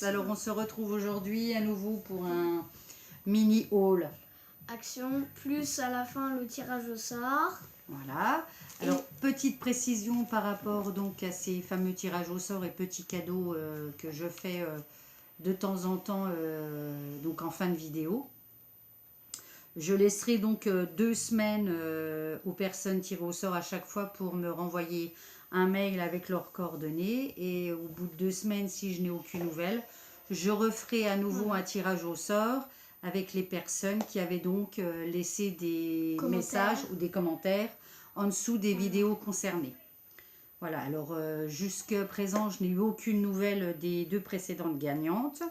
Alors on se retrouve aujourd'hui à nouveau pour un mini haul. Action, plus à la fin le tirage au sort. Voilà. Alors petite précision par rapport donc à ces fameux tirages au sort et petits cadeaux que je fais de temps en temps donc en fin de vidéo. Je laisserai donc 2 semaines aux personnes tirées au sort à chaque fois pour me renvoyer un mail avec leurs coordonnées. Et au bout de 2 semaines, si je n'ai aucune nouvelle, je referai à nouveau un tirage au sort avec les personnes qui avaient donc laissé des messages ou des commentaires en dessous des vidéos concernées. Voilà, alors jusqu'à présent, je n'ai eu aucune nouvelle des 2 précédentes gagnantes.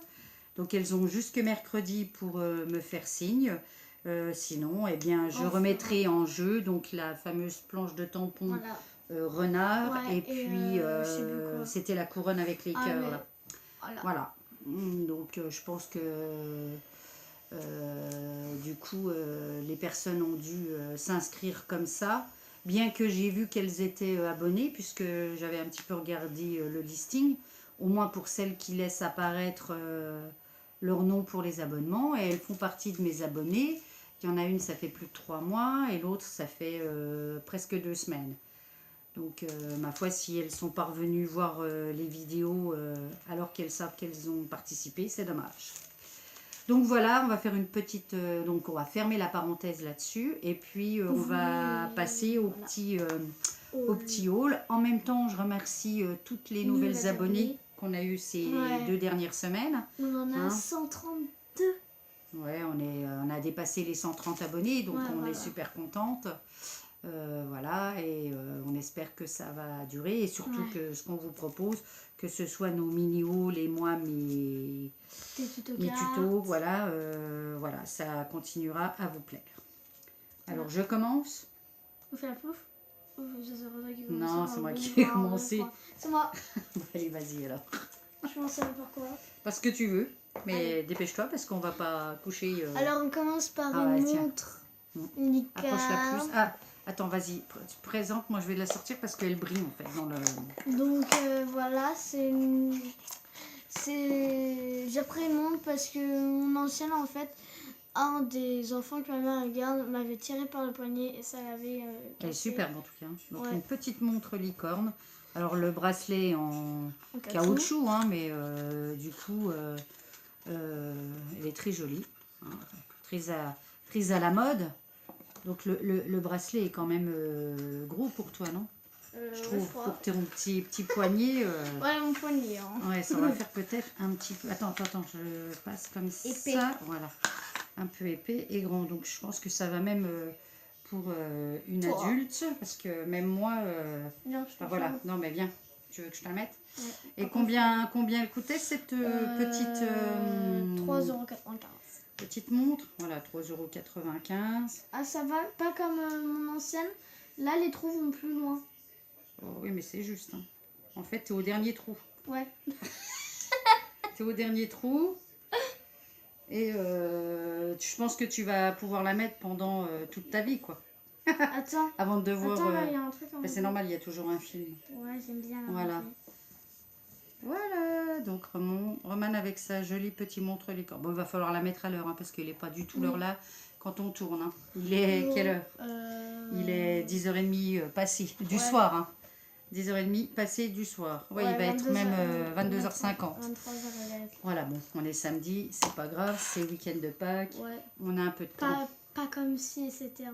Donc elles ont jusque mercredi pour me faire signe. Sinon, eh bien, je remettrai en jeu donc la fameuse planche de tampon renard et puis c'était la couronne avec les cœurs. Là. Voilà. Donc je pense que du coup les personnes ont dû s'inscrire comme ça. Bien que j'ai vu qu'elles étaient abonnées puisque j'avais un petit peu regardé le listing, au moins pour celles qui laissent apparaître leur nom pour les abonnements, et elles font partie de mes abonnés. Il y en a une, ça fait plus de 3 mois, et l'autre, ça fait presque 2 semaines. Donc, ma foi, si elles sont parvenues voir les vidéos alors qu'elles savent qu'elles ont participé, c'est dommage. Donc voilà, on va faire une petite... donc, on va fermer la parenthèse là-dessus, et puis on va passer au petit haul. En même temps, je remercie toutes les nouvelles abonnées qu'on a eues ces 2 dernières semaines. On en a 132. Ouais, on a dépassé les 130 abonnés, donc on est super contente. Voilà, et on espère que ça va durer, et surtout que ce qu'on vous propose, que ce soit nos mini-hauls et moi, mes tutos, voilà, voilà, ça continuera à vous plaire. Alors, je commence. On fait la pouf? Non, c'est moi qui ai commencé. C'est moi. Allez, vas-y alors. Je m'en sais pourquoi. Parce que tu veux, mais dépêche-toi parce qu'on va pas coucher. Alors, on commence par une montre Unicam. Approche-la plus. Ah, attends, vas-y, présente. Moi, je vais la sortir parce qu'elle brille en fait. Dans le... Donc, voilà, j'ai pris une montre parce que mon ancienne, en fait, un des enfants que ma mère regarde m'avait tiré par le poignet et ça l'avait elle est superbe en tout cas. Donc, une petite montre licorne. Alors, le bracelet en caoutchouc, hein, mais du coup, elle est très jolie. Hein, très à la mode. Donc, le bracelet est quand même gros pour toi, non? Je trouve, pour ton petit poignet. Ouais, mon poignet. Hein. Ouais, ça va faire peut-être un petit peu... Attends, je passe comme épais. Ça. Voilà. Un peu épais et grand. Donc, je pense que ça va même pour une adulte. Parce que même moi... non, voilà. Non, mais viens. Tu veux que je te la mette? Et combien elle coûtait cette petite... 3,95 €. Petite montre. Voilà, 3,95 €. Ah, ça va? Pas comme mon ancienne. Là, les trous vont plus loin. Oh, oui, mais c'est juste. Hein. En fait, t'es au dernier trou. Ouais. T'es au dernier trou. Et je pense que tu vas pouvoir la mettre pendant toute ta vie, quoi. Attends. Avant de devoir... Attends, là, il y a un truc en c'est normal, il y a toujours un film. Ouais, j'aime bien. Voilà. Voilà. Donc, Roman avec sa jolie petite montre licorne. Bon, il va falloir la mettre à l'heure, hein, parce qu'il n'est pas du tout l'heure là quand on tourne. Hein. Il est quelle heure? Il est 10h30 passé du soir. Hein. 10h30 passé du soir. Ouais, il va être même 22h50. 23h. Voilà, bon, on est samedi, c'est pas grave, c'est week-end de Pâques. Ouais. On a un peu de temps. Pas comme si c'était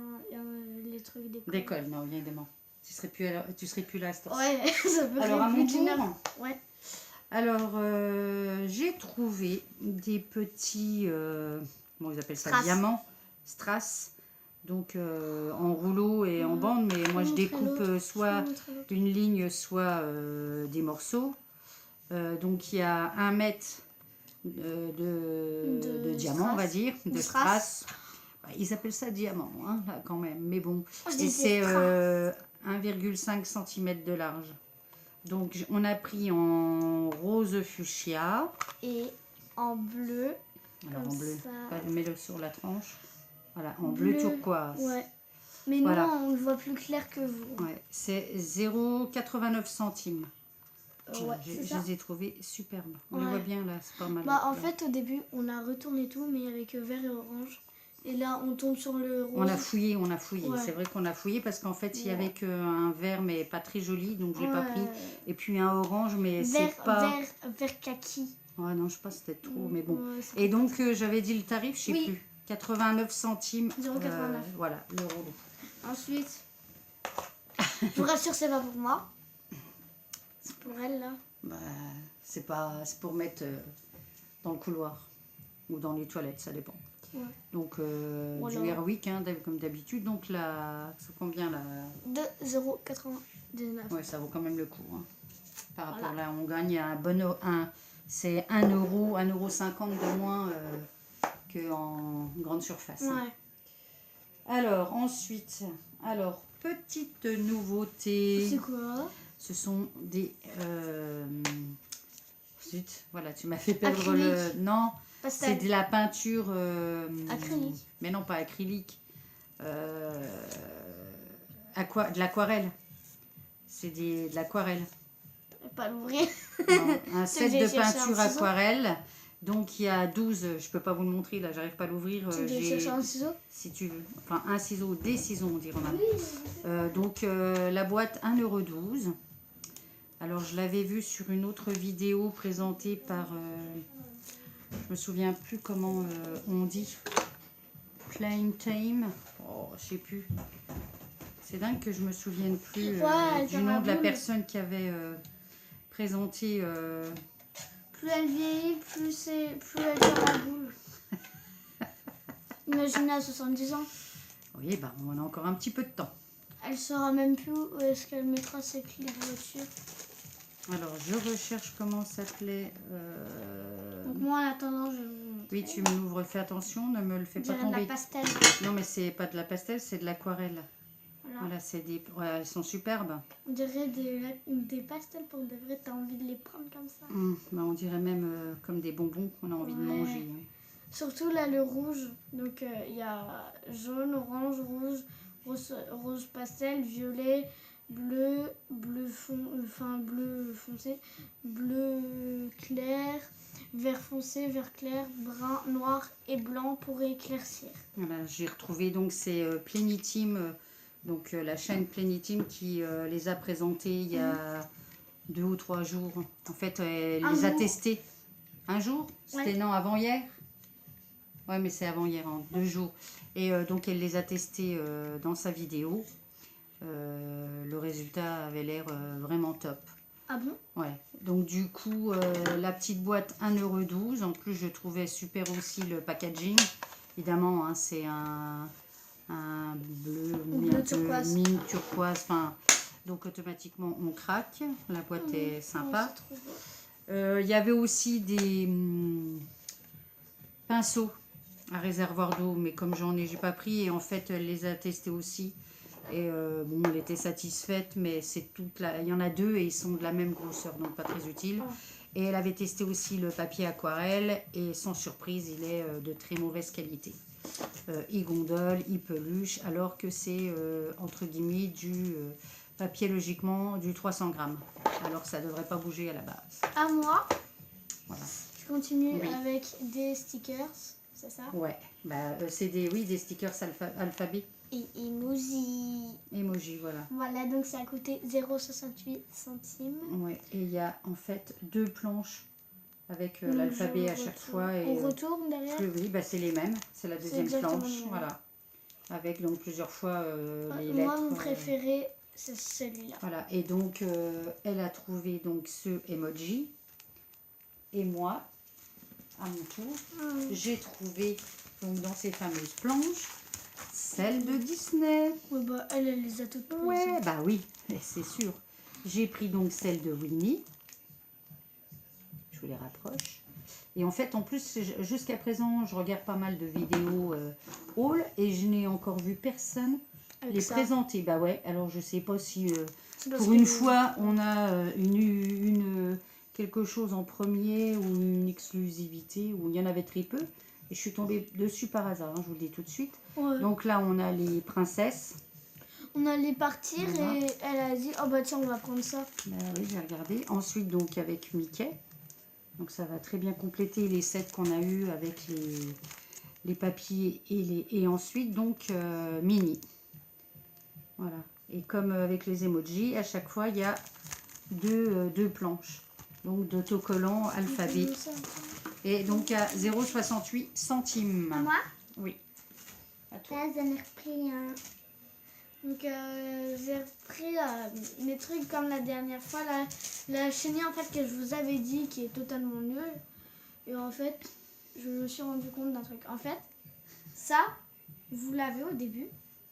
les trucs d'école. D'école, non, évidemment. Tu serais plus là à cette heure. Ouais, ça peut. Alors, à mon tour. Ouais. Alors, j'ai trouvé des petits, comment ils appellent ça, diamants, strass, donc en rouleau et en bande, mais moi je découpe soit une ligne, soit des morceaux. Donc il y a 1 mètre de diamant, on va dire, de strass. Ils appellent ça diamant, hein, là, quand même, mais bon. Et c'est 1,5 cm de large. Donc, on a pris en rose fuchsia. Et en bleu. Alors, en bleu, mets-le sur la tranche. Voilà, en bleu turquoise. Ouais. Mais voilà. Nous, on le voit plus clair que vous. Ouais, c'est 0,89 centimes. Ouais, je c'est ça. les ai trouvés superbes. On les Ouais. voit bien là, c'est pas mal. Bah, en fait, au début, on a retourné tout, mais avec vert et orange. Et là, on tombe sur le rose. On a fouillé. Ouais. C'est vrai qu'on a fouillé parce qu'en fait, il y Ouais. avait qu'un vert, mais pas très joli, donc je l'ai pas pris. Ouais. Et puis un orange, mais Vert, c'est pas... vert kaki. Ouais, non, je sais pas, c'était trop, mais bon. Ouais, c'est Et donc, j'avais dit le tarif, je sais Oui. plus. 89 centimes. 0,89. Voilà, l'euro. Ensuite, je vous rassure, c'est pas pour moi. C'est pour elle, là. Bah, c'est pour mettre dans le couloir ou dans les toilettes, ça dépend. Ouais. Donc, Voilà. du Airwick, hein, comme d'habitude. Donc, là, c'est combien là? 2,99 €. Ouais, ça vaut quand même le coup. Hein. Par rapport Voilà. là, on gagne un bon c'est 1 euro, 1,50 € de moins qu'en grande surface. Hein. Ouais. Alors, ensuite, petite nouveauté. C'est quoi? Ce sont des... Zut, voilà, tu m'as fait perdre Acrylique. le... Non, Pastel. c'est de la peinture... Acrylique. Mais non, pas acrylique. De l'aquarelle. C'est de l'aquarelle. Pas l'ouvrir. Non, un set j'ai de cherché un peinture ciseau. aquarelle. Donc il y a 12, je peux pas vous le montrer là, j'arrive pas à l'ouvrir. Tu veux chercher un ciseau? Si tu veux, enfin un ciseau, des ciseaux on dirait même. Donc la boîte 1,12 €. Alors je l'avais vu sur une autre vidéo présentée par, je me souviens plus comment on dit, Plain Time. Oh, je sais plus. C'est dingue que je me souvienne plus du nom de la personne qui avait présenté. Plus elle vieillit, plus elle tient la boule. Imaginez à 70 ans. Oui, bah, on a encore un petit peu de temps. Elle saura même plus où est-ce qu'elle mettra ses clés de voiture. Alors, je recherche comment ça s'appelait. Donc moi, en attendant, je vais vous montrer. Oui, tu me l'ouvres, fais attention, ne me le fais On pas dirait de la tomber. pastel. Non, mais c'est pas de la pastel, c'est de l'aquarelle. Voilà. Voilà, c'est des... ouais, elles sont superbes. On dirait des pastels pour de vrai, t'as envie de les prendre comme ça. Bah, on dirait même comme des bonbons qu'on a envie de manger. Hein. Surtout là, le rouge. Donc il y a jaune, orange, rose pastel, violet, bleu foncé, bleu clair, vert foncé, vert clair, brun, noir et blanc pour éclaircir. Voilà, j'ai retrouvé donc c'est Plénitime, donc la chaîne Plénitime qui les a présentés il y a 2 ou 3 jours. En fait, elle les a testés. Un jour? C'était non, avant-hier? Ouais, mais c'est avant-hier, hein, 2 jours. Et donc, elle les a testés dans sa vidéo. Le résultat avait l'air vraiment top. Ah bon? Ouais. Donc, du coup, la petite boîte 1,12 €. En plus, je trouvais super aussi le packaging. Évidemment, hein, c'est un bleu turquoise. mine turquoise. Enfin, donc, automatiquement, on craque. La boîte est sympa. Il y avait aussi des pinceaux à réservoir d'eau, mais comme j'ai pas pris, et en fait elle les a testés aussi, et bon, elle était satisfaite, mais c'est il y en a 2 et ils sont de la même grosseur, donc pas très utile. Et elle avait testé aussi le papier aquarelle, et sans surprise, il est de très mauvaise qualité. Il gondole, il peluche, alors que c'est entre guillemets du papier logiquement du 300 grammes, alors ça devrait pas bouger à la base. À moi, Voilà. je continue avec des stickers, c'est ça? Ouais, bah, c'est des stickers alphabet. Et emoji. Emoji, voilà. Voilà, donc ça a coûté 0,68 centimes. Ouais, et il y a en fait 2 planches avec l'alphabet à chaque fois. Et, on retourne derrière? oui, bah, c'est les mêmes, c'est la deuxième planche, voilà. Avec donc plusieurs fois les lettres. Moi, mon préféré, c'est celui-là. Voilà, et donc elle a trouvé donc ce emoji. Et moi, à mon tour, j'ai trouvé donc dans ces fameuses planches celle de Disney. Ouais, bah, elle les a toutes prises. Ouais, bah oui, c'est sûr. J'ai pris donc celle de Winnie. Je vous les rapproche. Et en fait, en plus, jusqu'à présent, je regarde pas mal de vidéos haul et je n'ai encore vu personne avec les présenter. Bah ouais, alors je sais pas si pour une fois on a quelque chose en premier ou une exclusivité, où il y en avait très peu. Et je suis tombée dessus par hasard, hein, je vous le dis tout de suite. Ouais. Donc là, on a les princesses. On allait partir Voilà. et elle a dit, oh bah tiens, on va prendre ça. Ben oui, j'ai regardé. Ensuite, donc, avec Mickey. Donc, ça va très bien compléter les sets qu'on a eu avec les papiers et ensuite, donc, Minnie. Voilà. Et comme avec les emojis, à chaque fois, il y a deux planches. Donc, d'autocollants alphabet. Et donc, à 0,68 centimes. À moi? Oui. À toi. Là, j'en ai repris un. Donc, j'ai repris des trucs comme la dernière fois. La chenille, en fait, que je vous avais dit, qui est totalement nulle. Et en fait, je me suis rendu compte d'un truc. En fait, ça, vous l'avez au début.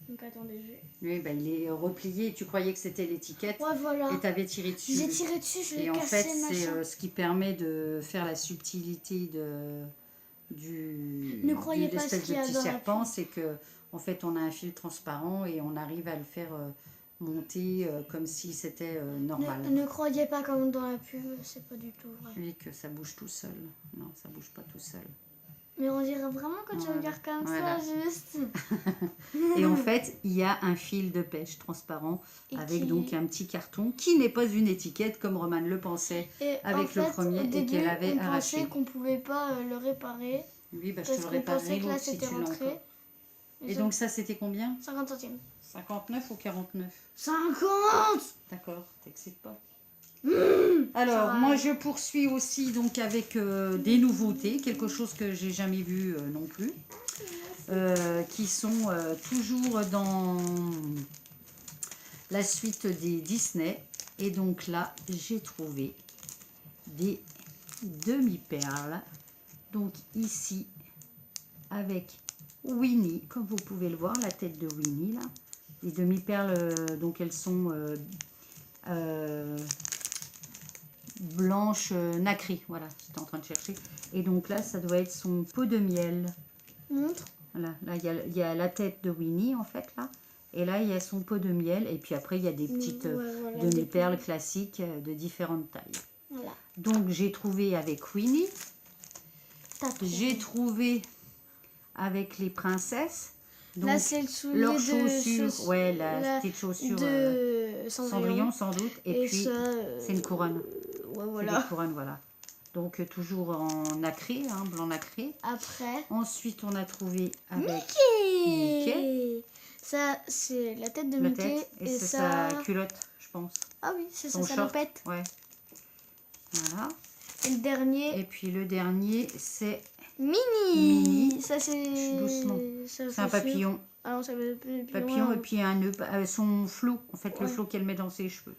Donc, attendez, Oui, ben, il est replié. Tu croyais que c'était l'étiquette. Ouais, voilà. Et tu avais tiré dessus. J'ai tiré dessus, je l'ai Et en cassé, fait, machin. c'est ce qui permet de faire la subtilité Ne croyez pas ce l'espèce qu'il de y a petit dans la serpent. pub. C'est que en fait, on a un fil transparent et on arrive à le faire monter comme si c'était normal. Ne croyez pas comme dans la pub, c'est pas du tout vrai. Oui, que ça bouge tout seul. Non, ça bouge pas tout seul. Mais on dirait vraiment quand tu Voilà. regardes comme Voilà. ça, juste. Et en fait, il y a un fil de pêche transparent Et avec qui- donc un petit carton qui n'est pas une étiquette comme Roman le pensait Et avec le premier au et début, qu'elle avait on arraché. pensait qu'on pouvait pas le réparer Oui, bah, je parce te le qu'on pensait réparerai que là l'autre si c'était tu l'as rentré. encore. Et donc ça, c'était combien? 50 centimes. 59 ou 49? 50. D'accord, t'excites pas. Ça Alors, va. moi, je poursuis aussi donc avec des nouveautés, quelque chose que j'ai jamais vu non plus, qui sont toujours dans la suite des Disney. Et donc là, j'ai trouvé des demi-perles. Donc ici, avec Winnie, comme vous pouvez le voir, la tête de Winnie là. Les demi-perles, donc elles sont blanches nacrées, voilà, j'étais en train de chercher. Et donc là, ça doit être son pot de miel. Montre. Voilà, là, il y a la tête de Winnie, en fait, là. Et là, il y a son pot de miel. Et puis après, il y a des petites Ouais, voilà, demi-perles classiques de différentes tailles. Voilà. Donc, j'ai trouvé avec Winnie. T'as trouvé. J'ai trouvé avec les princesses. Donc, Là, c'est le soulier leurs de chaussures. Ouais, la petite chaussure de Cendrillon, sans doute. Et puis, ça, c'est une couronne. ouais, C'est voilà. des couronnes, voilà. Donc, toujours en nacré, hein, blanc nacré. Après. Ensuite, on a trouvé avec Mickey. Ça, c'est la tête de la Mickey. tête. Et Et c'est ça. sa culotte, je pense. Ah oui, c'est Son sa short. salopette. Ouais. Voilà. Et le dernier. Et puis le dernier, c'est Mini. Mini. Ça, c'est. Doucement. sa c'est un chaussure. papillon. Ah non, ça veut Papillon et puis un nœud, son flot, en fait, le Ouais. flot qu'elle met dans ses cheveux.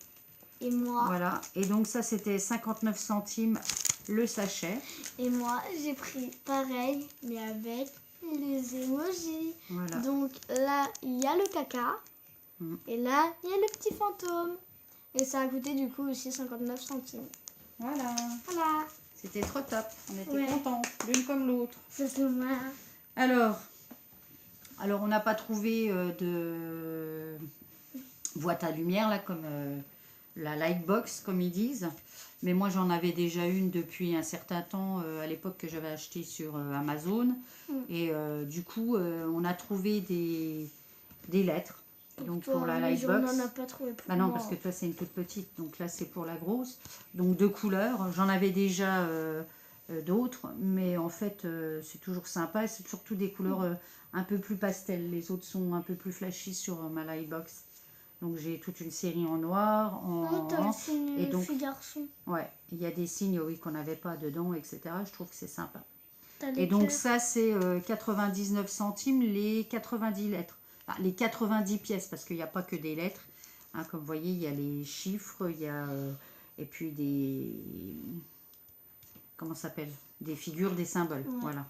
Et moi. Voilà. Et donc ça, c'était 59 centimes le sachet. Et moi, j'ai pris pareil, mais avec les emojis. Voilà. Donc là, il y a le caca. Mm. Et là, il y a le petit fantôme. Et ça a coûté du coup aussi 59 centimes. Voilà. Voilà. C'était trop top. On était Ouais. contents, l'une comme l'autre. Ça, c'est moi. Alors, on n'a pas trouvé de boîte à lumière, là, comme la Lightbox, comme ils disent. Mais moi, j'en avais déjà une depuis un certain temps, à l'époque que j'avais acheté sur Amazon. Et du coup, on a trouvé des lettres. Donc pour la Mais on Lightbox. n'en a pas trouvé pour Bah non, moi. parce que toi, c'est une toute petite. Donc là, c'est pour la grosse. Donc deux couleurs. J'en avais déjà d'autres. Mais en fait, c'est toujours sympa. Et c'est surtout des couleurs un peu plus pastel. Les autres sont un peu plus flashy sur ma Lightbox. Donc j'ai toute une série en noir, en Oh, t'as orange. aussi une Et donc, fille garçon. ouais, il y a des signes, oui, qu'on n'avait pas dedans, etc. Je trouve que c'est sympa. T'as les Et donc cœurs. ça, c'est 99 centimes les 90 lettres. Enfin, les 90 pièces, parce qu'il n'y a pas que des lettres. Hein, comme vous voyez, il y a les chiffres, il y a... et puis des... Comment ça s'appelle? Des figures, des symboles. Ouais. Voilà.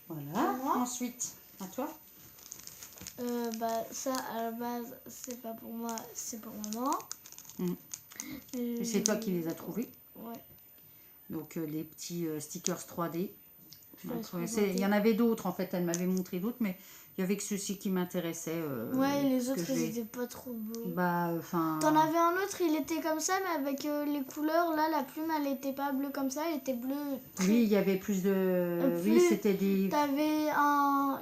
Voilà. Moi. Ensuite, à toi. Bah, ça, à la base, c'est pas pour moi, c'est pour maman. Mm. Et c'est toi qui les as trouvés. Ouais. Donc les petits stickers 3D. Je te laisse Donc, présenter. il y en avait d'autres en fait, elle m'avait montré d'autres, mais Il y avait que ceux-ci qui m'intéressaient. Ouais, les que autres, je ils vais- étaient pas trop beaux. Bah, enfin... T'en avais un autre, il était comme ça, mais avec les couleurs, là, la plume, elle était pas bleue comme ça, elle était bleue. Oui, il y avait plus de... Oui, plus- c'était des... T'avais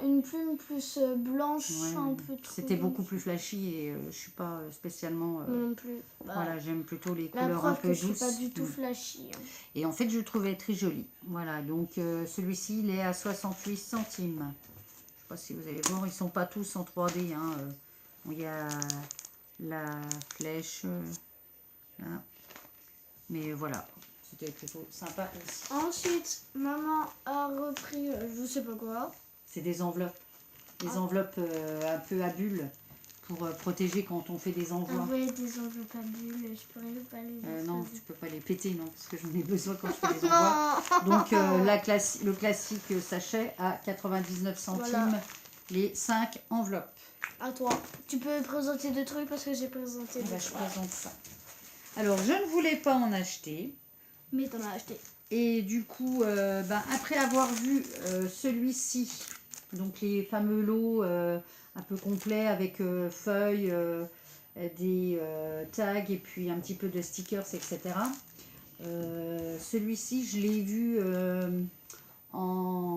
une plume plus blanche, Ouais, un peu trop. c'était beaucoup plus flashy et je suis pas spécialement... Moi non plus. Bah, Voilà, j'aime plutôt les la couleurs un preuve peu que je douces. suis pas du tout flashy. Hein. Et en fait, je le trouvais très joli. Voilà, donc celui-ci, il est à 68 centimes. Je sais pas si vous allez voir, ils sont pas tous en 3D. Hein. Il y a la flèche, là. Mais voilà, c'était plutôt sympa aussi. Ensuite, maman a repris, je sais pas quoi. C'est des enveloppes. Des enveloppes un peu à bulles pour protéger quand on fait des envois. Ah ouais, des enveloppes à bulles, je pourrais pas les Non, exposer. tu peux pas les péter, non, parce que j'en ai besoin quand je fais des envois. Donc, le classique sachet à 99 centimes, Voilà. les 5 enveloppes. À toi. Tu peux présenter deux trucs parce que j'ai présenté deux Je trucs. présente ça. Alors, je ne voulais pas en acheter. Mais t'en as acheté. Et du coup, après avoir vu celui-ci, donc les fameux lots un peu complets avec feuilles, des tags et puis un petit peu de stickers, etc. Celui-ci, je l'ai vu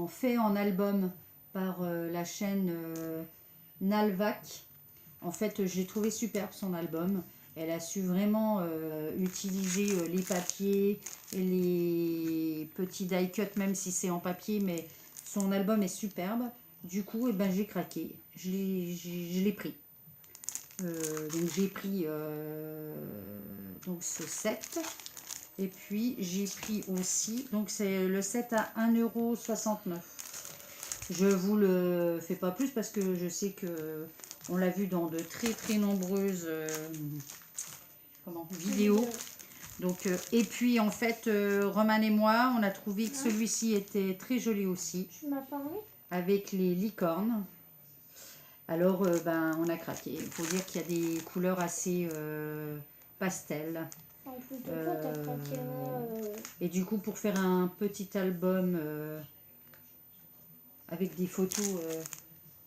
fait en album par la chaîne Nalvac. En fait, j'ai trouvé superbe son album. Elle a su vraiment utiliser les papiers et les petits die cut, même si c'est en papier, mais son album est superbe. Du coup, j'ai craqué. Je l'ai pris. Donc j'ai pris donc ce set. Et puis j'ai pris aussi, donc c'est le set à 1,69 €. Je vous le fais pas plus parce que je sais que on l'a vu dans de très très nombreuses vidéos. Donc, et puis en fait, Roman et moi, on a trouvé que celui-ci était très joli aussi. Tu m'as parlé? Avec les licornes. Alors, on a craqué. Il faut dire qu'il y a des couleurs assez pastel. Et du coup, pour faire un petit album avec des photos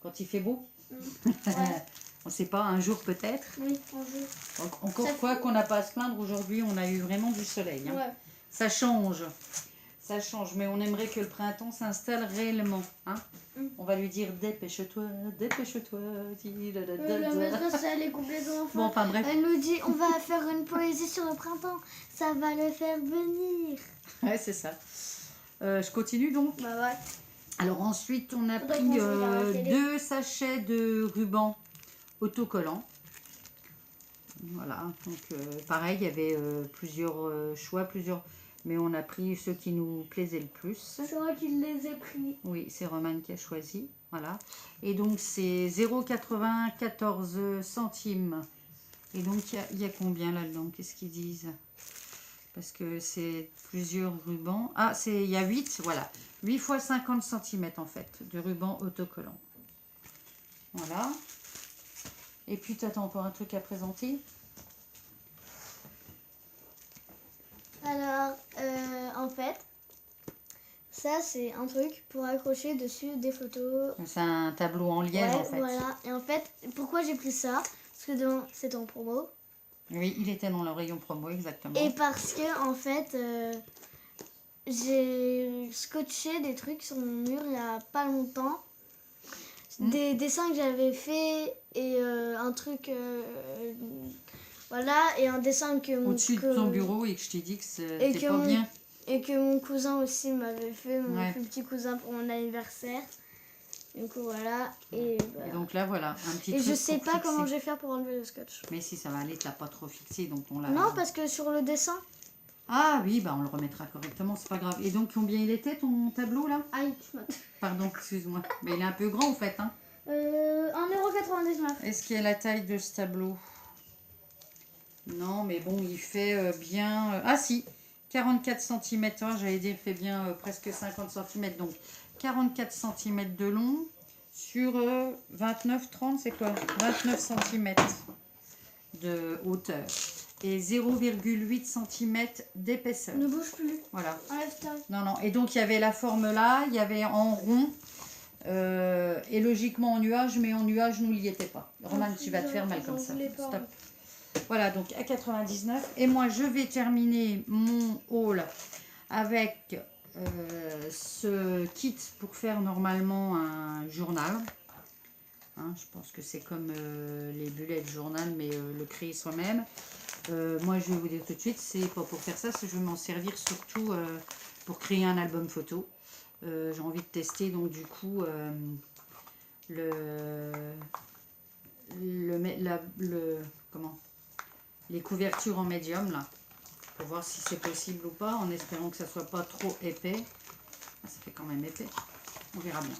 quand il fait beau. Ouais. On ne sait pas, un jour peut-être. Oui, un jour. Encore quoi qu'on n'a pas à se plaindre, aujourd'hui on a eu vraiment du soleil. Hein. Ouais. Ça change, mais on aimerait que le printemps s'installe réellement. Hein. On va lui dire dépêche-toi, dépêche-toi. La maîtresse, elle est complètement folle. Bon, enfin bref. Elle nous dit on va faire une poésie sur le printemps, ça va le faire venir. Ouais, c'est ça. Je continue donc. Bah ouais. Alors ensuite, on a Faudrait pris qu'on se regarde la télé. 2 sachets de ruban autocollant. Voilà, donc pareil, il y avait plusieurs choix, mais on a pris ceux qui nous plaisaient le plus. C'est moi qui les ai pris. Oui, c'est Roman qui a choisi. Voilà. Et donc c'est 0,94 centimes. Et donc il y a combien là-dedans? Qu'est-ce qu'ils disent? Parce que c'est plusieurs rubans. Ah, il y a 8, voilà. 8 fois 50 cm en fait, de ruban autocollant. Voilà. Et puis, tu as encore un truc à présenter? Alors, en fait, ça c'est un truc pour accrocher dessus des photos. C'est un tableau en liège en fait. Voilà. Et en fait, pourquoi j'ai pris ça? Parce que c'est en promo. Oui, il était dans le rayon promo, exactement. Et parce que, en fait, j'ai scotché des trucs sur mon mur il y a pas longtemps. Des dessins que j'avais fait et un truc voilà, et un dessin que au-dessus de ton bureau et que je t'ai dit que c'était pas mon, bien. et que mon cousin aussi m'avait fait, mon Ouais. plus petit cousin, pour mon anniversaire. Du coup voilà, et donc là voilà, un petit et truc je sais pour pas fixer. comment je vais faire pour enlever le scotch. Mais si ça va aller, t'as pas trop fixé, donc on l'a. Non, parce que sur le dessin. Ah oui, on le remettra correctement, c'est pas grave. Et donc combien il était ton tableau là? Aïe, tu m'as... Pardon, excuse-moi. Mais il est un peu grand en fait, hein. 1,99 €. Est-ce qu'il y a la taille de ce tableau? Non, mais bon, il fait bien... Ah si, 44 cm. J'allais dire, il fait bien presque 50 cm. Donc, 44 cm de long sur 29-30, c'est quoi? 29 cm de hauteur. Et 0,8 cm d'épaisseur. Ne bouge plus. Voilà. Enlève ta... Non, non. Et donc, il y avait la forme là, il y avait en rond. Et logiquement en nuage, mais en nuage, nous, il n'y était pas. Roman, tu vas te faire mal comme ça. Stop. Voilà, donc à 99. Et moi, je vais terminer mon haul avec ce kit pour faire normalement un journal. Hein, je pense que c'est comme les bullets de journal, mais le créer soi-même. Moi, je vais vous dire tout de suite, c'est pas pour faire ça, c'est que je vais m'en servir surtout pour créer un album photo. J'ai envie de tester, donc du coup, les couvertures en médium, là, pour voir si c'est possible ou pas, en espérant que ça soit pas trop épais. Ah, ça fait quand même épais, on verra bien.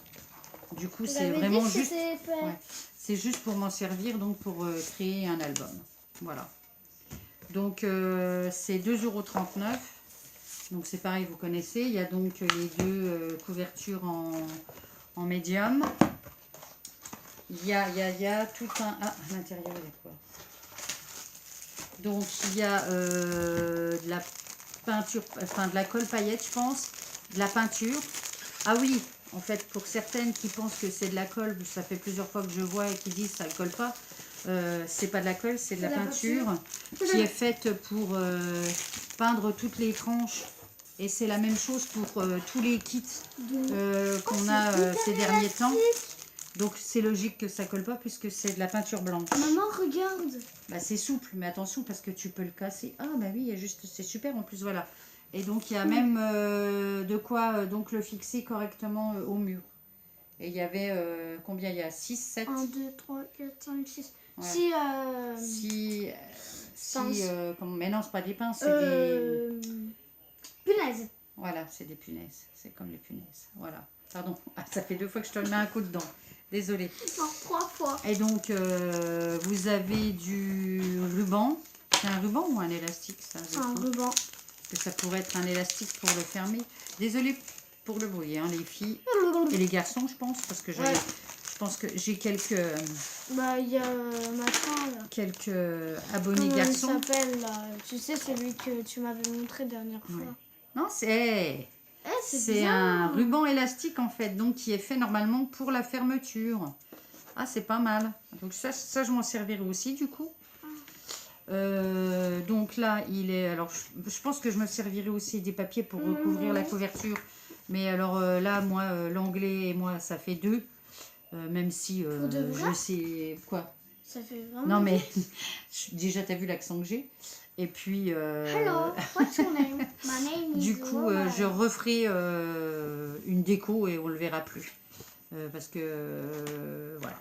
Du coup, c'est vraiment juste... Ouais, c'est juste pour m'en servir, donc pour créer un album. Voilà. Donc, c'est 2,39 €. Donc, c'est pareil, vous connaissez. Il y a donc les deux couvertures en médium. Il y a tout un... Ah, à l'intérieur, il y a quoi? Donc, il y a de la peinture, enfin de la colle paillette, je pense. De la peinture. Ah oui, en fait, pour certaines qui pensent que c'est de la colle, ça fait plusieurs fois que je vois et qui disent que ça ne colle pas. C'est pas de la colle, c'est de la peinture qui est faite pour peindre toutes les tranches. Et c'est la même chose pour tous les kits qu'on a ces derniers temps. Donc c'est logique que ça colle pas puisque c'est de la peinture blanche. Maman, regarde. Bah, c'est souple, mais attention parce que tu peux le casser. Ah bah oui, il y a juste, c'est super en plus, voilà. Et donc il y a même de quoi donc le fixer correctement au mur. Et il y avait combien? Il y a 6, 7 1, 2, 3, 4, 5, 6. Ouais. Mais non, c'est pas des pinces, c'est des... punaises. Voilà, c'est des punaises. C'est comme les punaises. Voilà. Pardon. Ah, ça fait 2 fois que je te mets un coup dedans. Désolée. Non, 3 fois. Et donc, vous avez du ruban. C'est un ruban ou un élastique, ça? C'est un ruban. Parce que ça pourrait être un élastique pour le fermer. Désolée pour le bruit, hein, les filles. Et les garçons, je pense. Parce que je pense que j'ai quelques... Bah, il y a machin, là. Quelques abonnés garçons. Comment il s'appelle, là? Tu sais, celui que tu m'avais montré dernière fois. Ouais. Non, c'est... c'est un ruban élastique en fait, donc qui est fait normalement pour la fermeture. Ah, c'est pas mal. Donc ça je m'en servirai aussi du coup. Donc là, il est... Alors, je pense que je me servirai aussi des papiers pour recouvrir la couverture. Mais alors là, moi, l'anglais et moi, ça fait 2. Même si je sais... Quoi? Ça fait vraiment... Non, mais déjà, tu as vu l'accent que j'ai. Et puis... Hello, what's your name? My name is... Du coup, je referai une déco et on le verra plus. Parce que, voilà.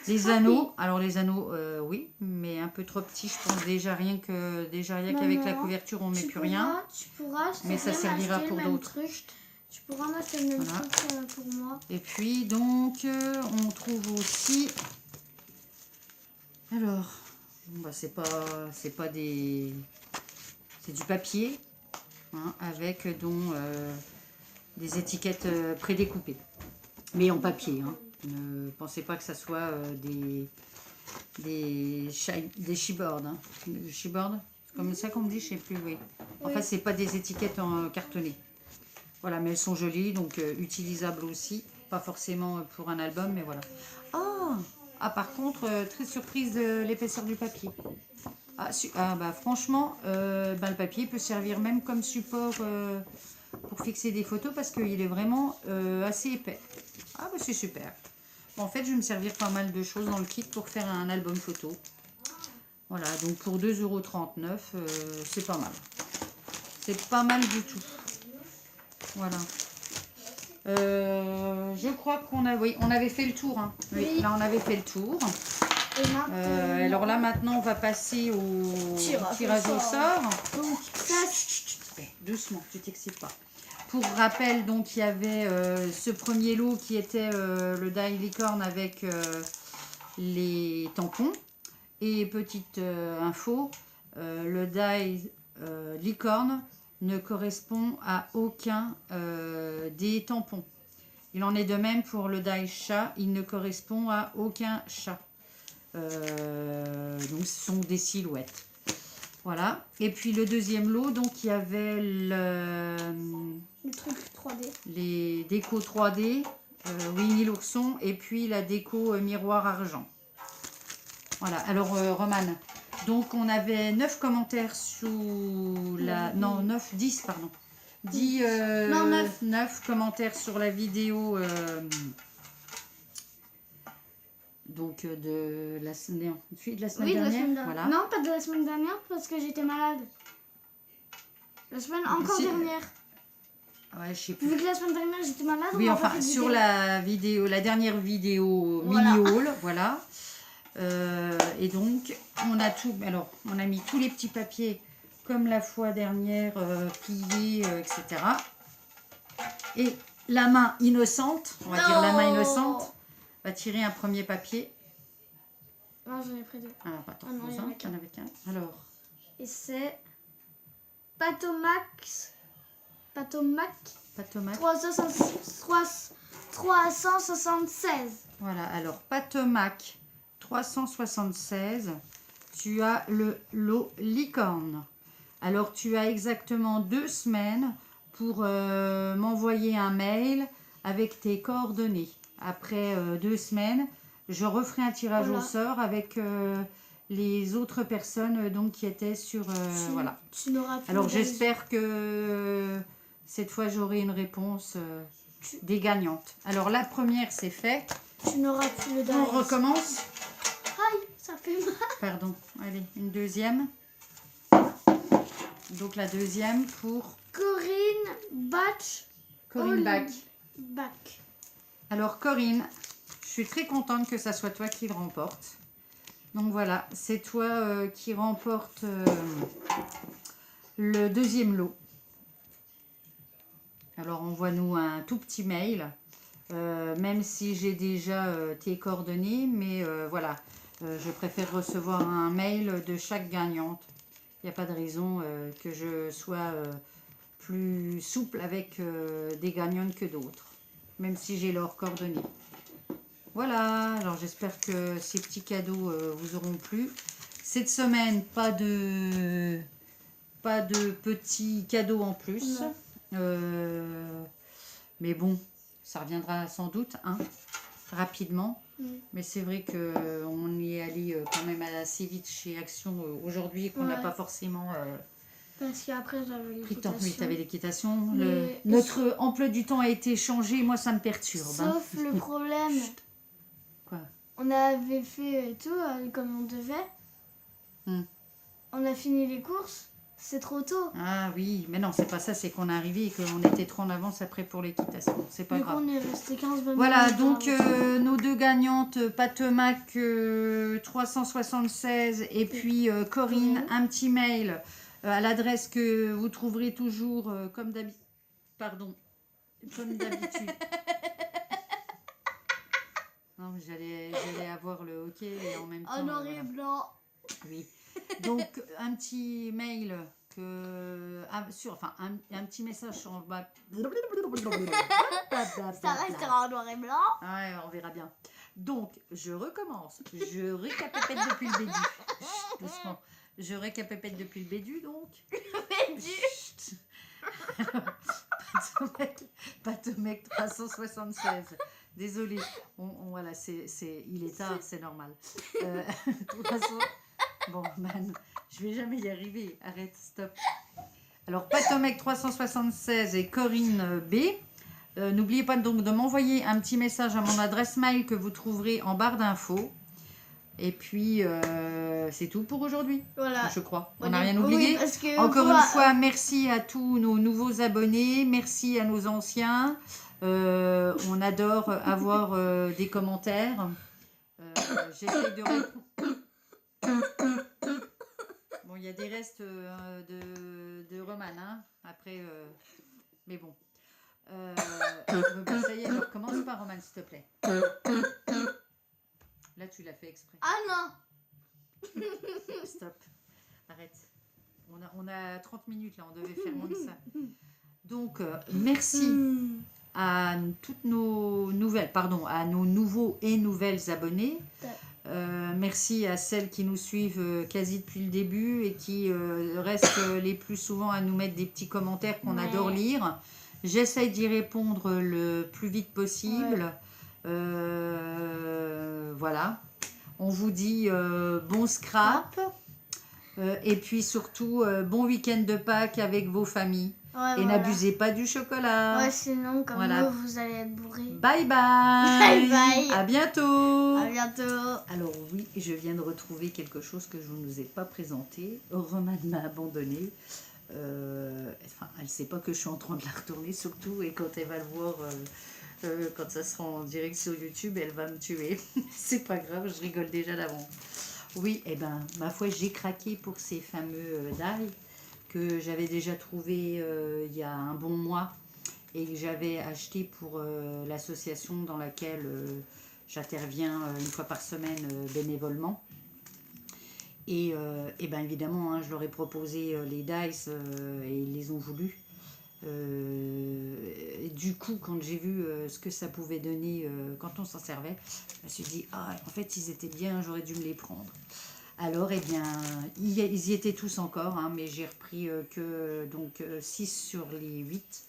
Les anneaux, alors les anneaux, oui, mais un peu trop petits, je pense déjà rien qu'avec la couverture, on ne met plus rien. Tu pourras, mais ça servira pour d'autres. Tu pourras mettre le même truc pour moi. Et puis, donc, on trouve aussi... Alors, bah, c'est pas des... C'est du papier, hein, avec dont des étiquettes prédécoupées. Mais en papier, hein. Ne pensez pas que ça soit des chipboards. Hein. Chipboard, c'est comme ça qu'on me dit, je sais plus, oui. Enfin, c'est pas des étiquettes en cartonné. Voilà, mais elles sont jolies, donc utilisables aussi. Pas forcément pour un album, mais voilà. Ah, par contre, très surprise de l'épaisseur du papier. Bah, franchement, le papier peut servir même comme support pour fixer des photos parce qu'il est vraiment assez épais. Ah, bah c'est super. Bon, en fait, je vais me servir pas mal de choses dans le kit pour faire un album photo. Voilà, donc pour 2,39 €, c'est pas mal. C'est pas mal du tout. Voilà. Je crois qu'on on avait fait le tour. Hein. Oui, là, on avait fait le tour. Alors là, maintenant, on va passer au tirage au sort. Donc, doucement, tu t'excites pas. Pour rappel, donc, il y avait ce premier lot qui était le die licorne avec les tampons. Et petite info, le die licorne ne correspond à aucun des tampons. Il en est de même pour le die chat, il ne correspond à aucun chat. Donc ce sont des silhouettes. Voilà. Et puis le deuxième lot, donc il y avait le truc 3D. Les décos 3D Winnie l'ourson et puis la déco miroir argent. Voilà, alors Romane, donc on avait 9 commentaires sous la... Non, 9, 10 pardon. 10, Non, 9. 9 commentaires sur la vidéo donc de la semaine, de la semaine Oui, de la dernière. semaine dernière. Voilà. Non, pas de la semaine dernière parce que j'étais malade. La semaine encore Si. dernière. Ouais, je sais plus. Vu que la semaine dernière j'étais malade. Oui, on a enfin, pas fait de sur vidéo. la vidéo, la dernière vidéo Voilà. mini-haul, voilà. Et donc, on a tout, alors, on a mis tous les petits papiers, comme la fois dernière, pliés, etc. Et la main innocente, on va dire la main innocente, va tirer un premier papier. Non, j'en ai pris 2. Ah, attends, Ah non, il y en a qu'un. t'en avais qu'un. Alors, Et c'est Patomac Patomac. 376. Voilà, alors Patomac 376, tu as le lot licorne. Alors tu as exactement 2 semaines pour m'envoyer un mail avec tes coordonnées. Après 2 semaines, je referai un tirage Voilà. au sort avec les autres personnes donc, qui étaient sur... voilà. Tu n'auras plus Alors de- j'espère que cette fois j'aurai une réponse des gagnantes. Alors la première c'est fait. Tu n'auras plus le On derrière. recommence. Aïe, ça fait mal. Pardon. Allez, une deuxième. Donc la deuxième pour Corinne Batch. Corinne Bach. Bach. Alors Corinne, je suis très contente que ça soit toi qui le remporte. Donc voilà, c'est toi qui remporte le deuxième lot. Alors envoie-nous un tout petit mail, même si j'ai déjà tes coordonnées, mais voilà, je préfère recevoir un mail de chaque gagnante. Il n'y a pas de raison que je sois plus souple avec des gagnantes que d'autres, même si j'ai leurs coordonnées. Voilà, alors j'espère que ces petits cadeaux vous auront plu. Cette semaine, pas de petits cadeaux en plus. Mais bon, ça reviendra sans doute, hein, rapidement. Mais c'est vrai qu'on y est allé quand même assez vite chez Action aujourd'hui et qu'on n'a Ouais. pas forcément Parce qu'après j'avais pris le temps. Oui, l'équitation. tu avais l'équitation. Mais- Notre emploi du temps a été changé. Moi, ça me perturbe. Hein. Sauf le problème, Chut. Quoi? on avait fait tout comme on devait. Hmm. On a fini les courses. C'est trop tôt. Ah oui, mais non, c'est pas ça. C'est qu'on est arrivé et qu'on était trop en avance après pour l'équitation. C'est pas Du grave. coup, on est resté 15 bonnes Voilà, minutes donc en avance. nos deux gagnantes, Patomac 376 et puis Corinne, un petit mail à l'adresse que vous trouverez toujours comme d'habitude. Pardon, comme d'habitude. Non, mais j'allais avoir le hockey et en même temps. En noir et voilà. blanc. Oui. Donc un petit mail un petit message sur bas. Ça restera en noir et blanc. Ouais, on verra bien. Donc, je recommence. Je récapépète depuis le bédu. Chut, doucement. Je récapépète depuis le bédu, donc. Chut. Patomec 376. Désolée. Voilà, il est tard, c'est normal. De toute façon, bon, man, je vais jamais y arriver. Arrête, stop. Alors, Patomec 376 et Corinne B. N'oubliez pas donc de m'envoyer un petit message à mon adresse mail que vous trouverez en barre d'infos. Et puis, c'est tout pour aujourd'hui, Voilà. je crois. On Oui, n'a rien oublié. parce que Encore une fois, merci à tous nos nouveaux abonnés. Merci à nos anciens. On adore avoir des commentaires. J'essaie de répondre. Bon, il y a des restes de Roman, hein, après. Mais bon. Ça y est, alors commence par Roman, s'il te plaît. Là, tu l'as fait exprès. Ah non. Stop. Arrête. On a 30 minutes là, on devait faire moins que ça. Donc, merci à toutes nos nouvelles, à nos nouveaux et nouvelles abonnés. Merci à celles qui nous suivent quasi depuis le début et qui restent les plus souvent à nous mettre des petits commentaires qu'on adore lire. J'essaye d'y répondre le plus vite possible. Voilà. On vous dit bon scrap. Et puis surtout, bon week-end de Pâques avec vos familles. Ouais, Et voilà. n'abusez pas du chocolat. Ouais, sinon, comme Voilà. nous, vous allez être bourrés. Bye bye. Bye bye. À bientôt. À bientôt. Alors oui, je viens de retrouver quelque chose que je ne vous ai pas présenté. Romane m'a abandonnée. Enfin, elle ne sait pas que je suis en train de la retourner surtout. Et quand elle va le voir, quand ça sera en direct sur YouTube, elle va me tuer. C'est pas grave, je rigole déjà d'avant. Oui, et ben, ma foi, j'ai craqué pour ces fameux die que j'avais déjà trouvé il y a un bon mois et que j'avais acheté pour l'association dans laquelle j'interviens une fois par semaine bénévolement. Et bien évidemment, hein, je leur ai proposé les dice et ils les ont voulu. Et du coup, quand j'ai vu ce que ça pouvait donner quand on s'en servait, je me suis dit, ah, en fait, ils étaient bien, j'aurais dû me les prendre. Alors, eh bien, ils y étaient tous encore, hein, mais j'ai repris que donc 6 sur les 8.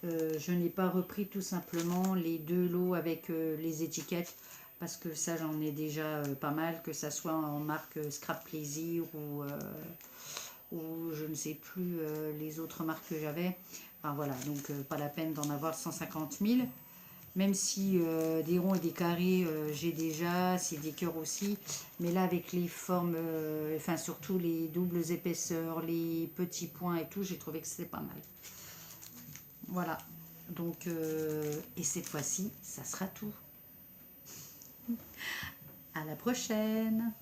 Je n'ai pas repris tout simplement les 2 lots avec les étiquettes parce que ça j'en ai déjà pas mal, que ça soit en marque Scrap Plaisir ou je ne sais plus les autres marques que j'avais. Enfin voilà, donc pas la peine d'en avoir 150 000. Même si des ronds et des carrés j'ai déjà, c'est des cœurs aussi. Mais là avec les formes, enfin surtout les doubles épaisseurs, les petits points et tout, j'ai trouvé que c'était pas mal. Voilà, donc, et cette fois-ci, ça sera tout. À la prochaine!